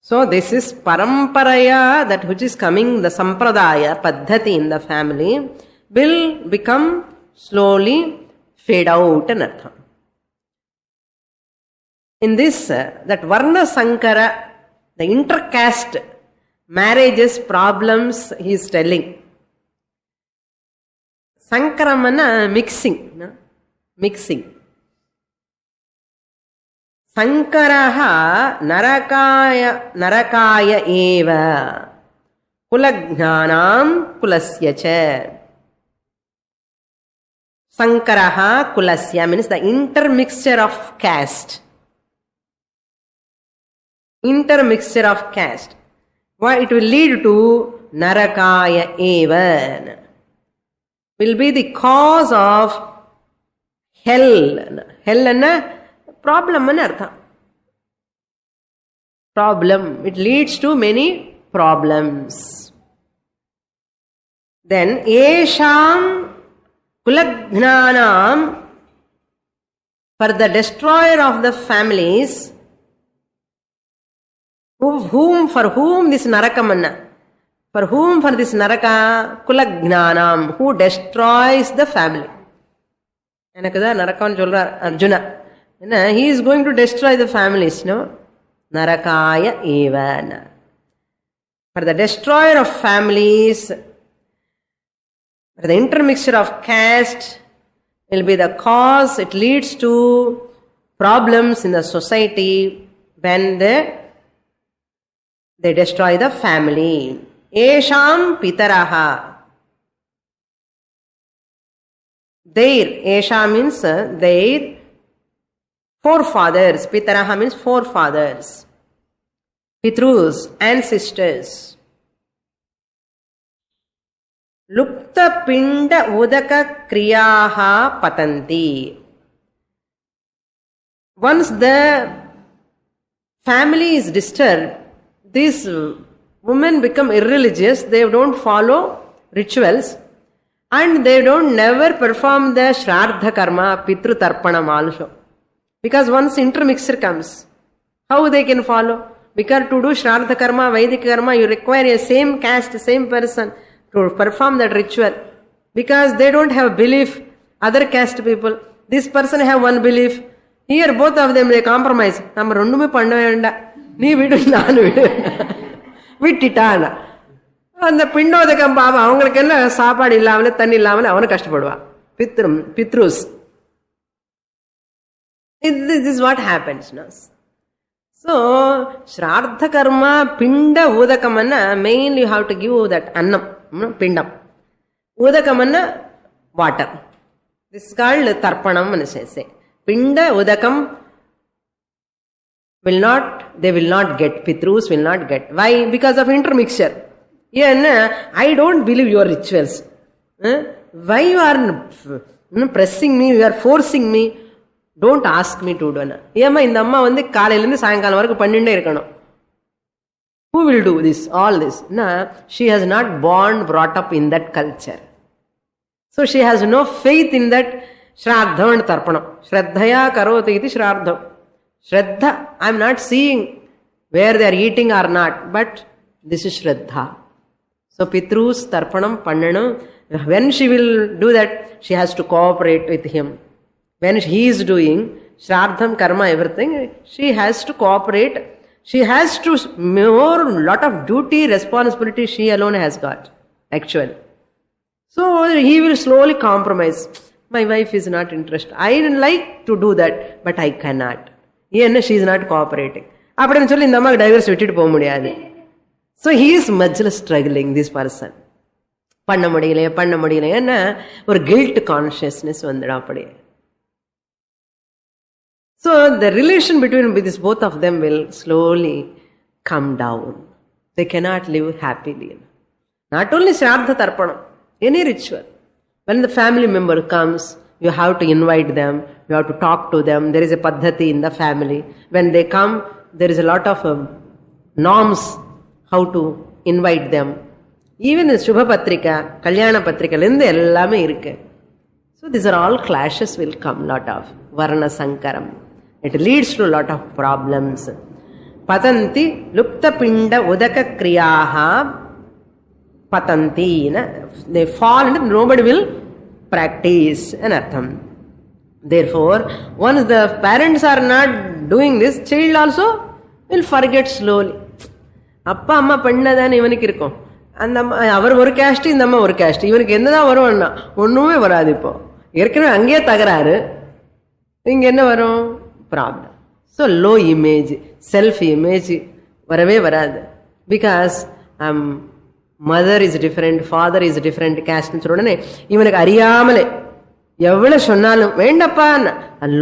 So this is paramparaya, that which is coming, the sampradaya, paddhati in the family, will become slowly fade out and artham. In this, that Varna Sankara, the intercaste marriages problems he is telling. Sankaramana mixing, no? Mixing. Sankaraha narakaya eva kulajnanam kulasyacha. Sankaraha kulasya means the intermixture of caste. Intermixture of caste. Why it will lead to narakaya eva. Will be the cause of hell. Hell and problem and artha. Problem. It leads to many problems. Then esham kulajnanam, for the destroyer of the families, for whom this narakamanna, for this naraka, kulajnanam, who destroys the family. Enakada narakan solrar Arjuna. He is going to destroy the families, no? Narakaya eva. For the destroyer of families, for the intermixture of caste will be the cause. It leads to problems in the society when they destroy the family. Esham pitaraha. Their, Esha means their forefathers. Pitaraha means forefathers. Pitrus, ancestors. Lupta pinda udaka kriyaha patanti. Once the family is disturbed, these women become irreligious. They don't follow rituals and they don't never perform the Shraddha karma, Pitru Tarpanam also. Because once intermixture comes, how they can follow? Because to do Shraddha karma, Vedic karma, you require a same caste, same person to perform that ritual. Because they don't have belief, other caste people. This person have one belief. Here both of them they compromise. Nama rendume panna venda. Nee vidu nanu vidu. Vittitana. அந்த பிண்டோதகம் பாவம் அவங்களுக்கு என்ன சாப்பாடு இல்லாமல தண்ணி இல்லாமல அவனு கஷ்டப்படுவான். Pitrus. This is what happens. No? So, Shraddha karma, pinda udakamanna, mainly you have to give that annam, pindam. Udakamanna, water. This is called tarpanam, say. Pinda udakam they will not get, Pitrus will not get. Why? Because of intermixture. Yeah, I don't believe your rituals. Why you are pressing me, you are forcing me? Don't ask me to do it. ஏமா இந்த அம்மா வந்து காலையிலேருந்து சாயங்காலம் வரைக்கும் பண்ணிட்டே இருக்கணும். Who will do this? All this? No, she has not brought up in that culture. So she has no faith in that Shraddha and Tarpanam. Shraddhaya karoti iti Shraddha. Shraddha, I am not seeing where they are eating or not, but this is Shraddha. So Pitrus, Tarpanam, Pandanam, when she will do that, she has to cooperate with him. When he is doing Shraddham, Karma, everything, she has to cooperate. She has to lot of duty, responsibility she alone has got, actually. So he will slowly compromise. My wife is not interested. I like to do that, but I cannot. She is not cooperating. So he is much struggling, this person. Panna mudiyala or guilt consciousness vandada apadiye. So the relation between this both of them will slowly come down. They cannot live happily. Not only Shraddha Tarpanam, any ritual. When the family member comes, you have to invite them, you have to talk to them. There is a paddhati in the family. When they come, there is a lot of norms how to invite them. Even in Shubha Patrika, Kalyana Patrika, ellame irukke. So these are all clashes will come, lot of Varna Sankaram. It leads to a lot of problems. Patanti lupta pinda udaka kriyaha patanti, they fall and nobody will practice an artham. Therefore, once the parents are not doing this, child also will forget slowly. அப்பா அம்மா பண்ணதானே இவனுக்கு இருக்கும். அந்த அம்மா அவர் ஒரு caste, இந்த அம்மா ஒரு கேஸ்ட், இவனுக்கு என்னதான் வரும்னா ஒண்ணுமே வராது. இப்போ ஏற்கனவே அங்கேயே தகராறு, இங்க என்ன வரும்? Problem. So low image, self image வரவே வராது. Because mother is different, father is different கேஸ்ட்னு சொல்ல உடனே இவனுக்கு அறியாமலே எவ்வளவு சொன்னாலும் வேண்டப்பா,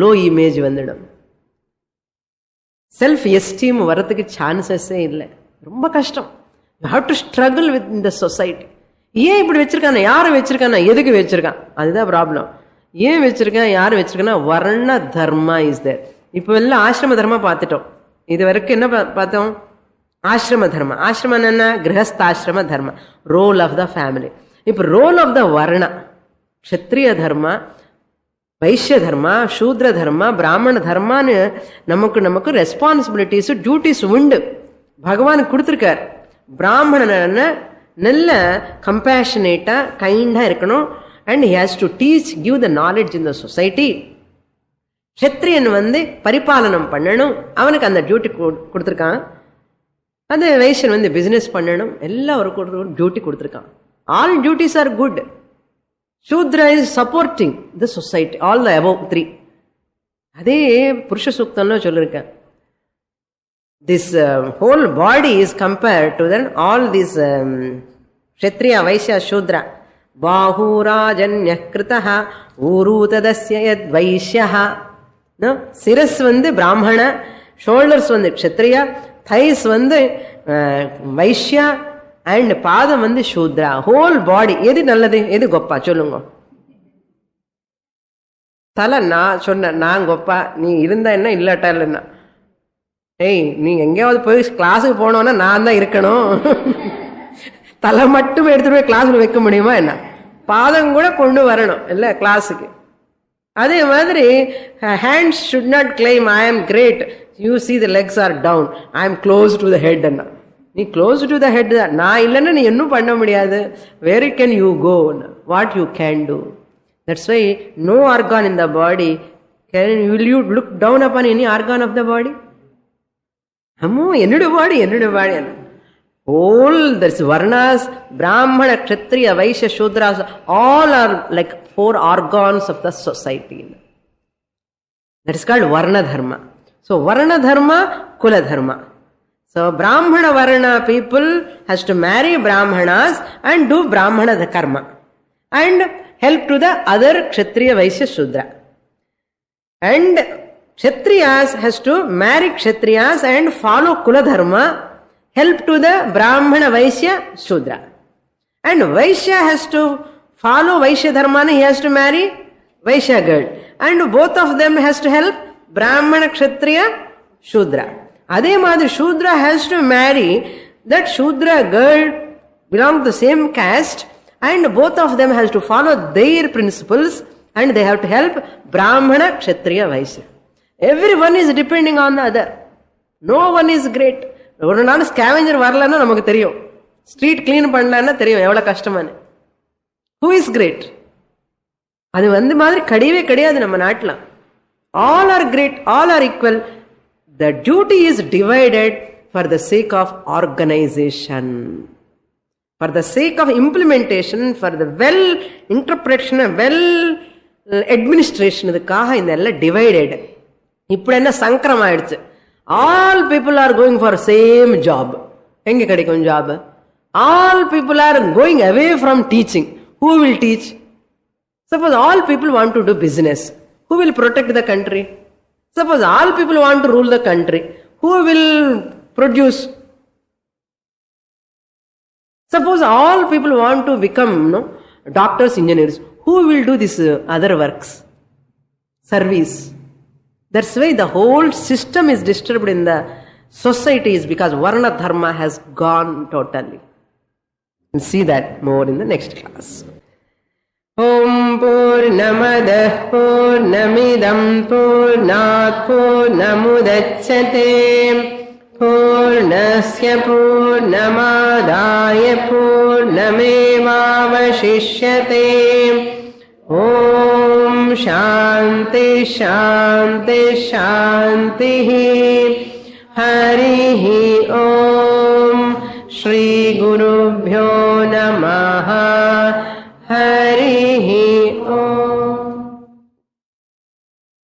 லோ இமேஜ் வந்துடும். செல்ஃப் எஸ்டீம் வரத்துக்கு சான்சஸே இல்லை. ரொம்ப கஷ்டம். You have to struggle with இந்த சொசைட்டி. ஏன் இப்படி வச்சிருக்கான, யாரை வச்சிருக்கானா, எதுக்கு வச்சிருக்கான், அதுதான் ப்ராப்ளம். ஏன் வச்சிருக்கேன், யாரு வச்சிருக்கேன்னா வர்ண தர்மா இஸ் தேர். இப்போ எல்லாம் ஆசிரம தர்மா பார்த்துட்டோம். இது வரைக்கும் என்ன பார்த்தோம்? ஆசிரம தர்மா. ஆசிரமம் என்ன? Grihasthashrama dharma, role of the family. இப்போ role of the varna, Kshatriya dharma, Vaishya dharma, Shudra dharma, பிராமண தர்மான்னு நமக்கு ரெஸ்பான்சிபிலிட்டிஸ், டியூட்டிஸ் உண்டு. பகவான் கொடுத்துருக்கார். பிராமணன நல்ல கம்பேஷனேட்டா, கைண்டா இருக்கணும். And he has to teach, give the knowledge in the society. க்ஷத்ரியன் பரிபாலனம் பண்ணணும், அவனுக்கு அந்த டியூட்டி கொடுத்துருக்கான். அந்த வைஷ்யன் பிசினஸ் பண்ணணும், எல்லாம் ஒரு டியூட்டி கொடுத்துருக்கான். All duties are good. Shudra is supporting the society, all the above 3. அதே புருஷ சூக்தம்னு சொல்லியிருக்கேன். This whole body is compared to then all these kshatriya, vaishya, shudra. Bahu rajanya kritaha urutadasya yad vaishyaha. No, siras brahmana, shoulders kshatriya, thighs vaishya, and padam shudra. Whole body எது நல்லது, எது கொப்பா சொல்லுங்க? தலை நான் சொன்ன, நான் கொப்பா, நீ இருந்தா என்ன இல்லாட்டா இல்லைன்னா, ஏய் நீ எங்கேயாவது போய் கிளாஸுக்கு போனோன்னா நான் தான் இருக்கணும். தலை மட்டும் எடுத்துட்டு போய் கிளாஸ்ல வைக்க முடியுமா என்ன? பாதம் கூட கொண்டு வரணும் இல்ல கிளாஸுக்கு. அதே மாதிரி hands should not claim I am great, you see the legs are down, I am close to the head. நீ க்ளோஸ் டு த ஹெட் தான், நான் இல்லைன்னா நீ இன்னும் பண்ண முடியாது. Where can you go, what you can do. That's why no organ in the body can, will you look down upon any organ of the body? அம்மோ என்னுடைய பாடி, என்னுடைய பாடி. All this varnas, brahmana, kshatriya, vaishya, shudras, all are like 4 organs of the society. That is called varna dharma. So varna dharma, kula dharma. So brahmana varna people has to marry brahmanas and do brahmana karma and help to the other kshatriya, vaishya, shudra. And kshatriyas has to marry kshatriyas and follow kula dharma, help to the brahmana, vaishya, shudra. And vaishya has to follow vaishya dharma, he has to marry vaishya girl, and both of them has to help brahmana, kshatriya, shudra. Adhe madri shudra has to marry that shudra girl, belong to the same caste, and both of them has to follow their principles, and they have to help brahmana, kshatriya, vaishya. Everyone is depending on the other. No one is great. ஒரு நாள் scavenger வரலன்னா நமக்கு தெரியும், street clean பண்ணலன்னா தெரியும் எவ்வளவு கஷ்டமானு. Who is great? அது மாதிரி கிடையவே கிடையாது நம்ம நாட்டில். All are great, all are equal. The duty is divided for the sake of organisation, for the sake of implementation, for the well interpretation, well administration. இதுக்காக இந்த எல்லாம் டிவைடட். இப்படி என்ன சங்கரம் ஆயிடுச்சு. All people are going for same job. எங்க கிடைக்கும் job? All people are going away from teaching. Who will teach? Suppose all people want to do business, who will protect the country? Suppose all people want to rule the country, who will produce? Suppose all people want to become doctors, engineers, who will do this other works, service? That's why the whole system is disturbed in the society, is because varna dharma has gone totally. We'll see that more in the next class. Om Purnamadah Purnamidam Purnat Purnamudachyate पूर्णस्य पूर्णमादाय पूर्णमेवावशिष्यते। ॐ शान्ति शान्ति शान्तिः। हरिः ॐ। श्रीगुरुभ्यो नमः।